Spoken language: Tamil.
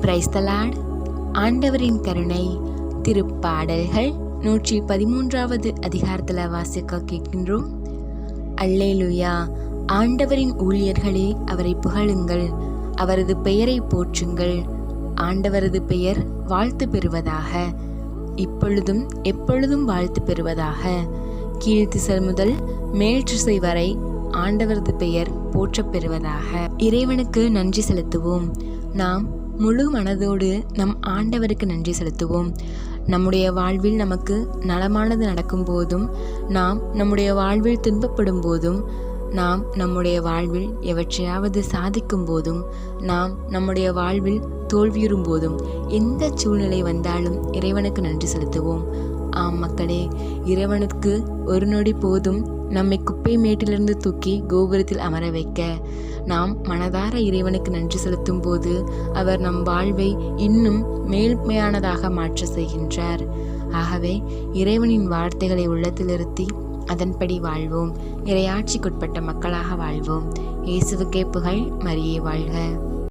Praise the Lord. ஆண்டவரின் கருணை. திருப்பாடல்கள் 113வது அதிகாரத்தில் வாசிக்க கேட்கின்றோம். அல்லேலூயா. ஆண்டவரின் ஊழியர்களே, அவரை புகழுங்கள், அவரது பெயரை போற்றுங்கள். ஆண்டவரது பெயர் வாழ்த்து பெறுவதாக, இப்பொழுதும் எப்பொழுதும் வாழ்த்து பெறுவதாக. கீழ்த்திசை முதல் மேல் திசை வரை ஆண்டவரது பெயர் போற்றப் பெறுவதாக. இறைவனுக்கு நன்றி செலுத்துவோம். நாம் முழு மனதோடு நம் ஆண்டவருக்கு நன்றி செலுத்துவோம். நம்முடைய வாழ்வில் நமக்கு நலமானது நடக்கும் போதும், நாம் நம்முடைய வாழ்வில் துன்பப்படும் போதும், நாம் நம்முடைய வாழ்வில் எவற்றையாவது சாதிக்கும் போதும், நாம் நம்முடைய வாழ்வில் தோல்வியுறும் போதும், எந்த சூழ்நிலை வந்தாலும் இறைவனுக்கு நன்றி செலுத்துவோம். ஆம் மக்களே, இறைவனுக்கு ஒரு நொடி போதும் நம்மை குப்பை மேட்டிலிருந்து தூக்கி கோபுரத்தில் அமர வைக்க. நாம் மனதார இறைவனுக்கு நன்றி செலுத்தும் போது அவர் நம் வாழ்வை இன்னும் மேல்மையானதாக மாற்ற செய்கின்றார். ஆகவே இறைவனின் வார்த்தைகளை உள்ளத்தில் இருத்தி அதன்படி வாழ்வோம். இறையாட்சிக்குட்பட்ட மக்களாக வாழ்வோம். இயேசுவுக்கே புகழ். மரியே வாழ்க.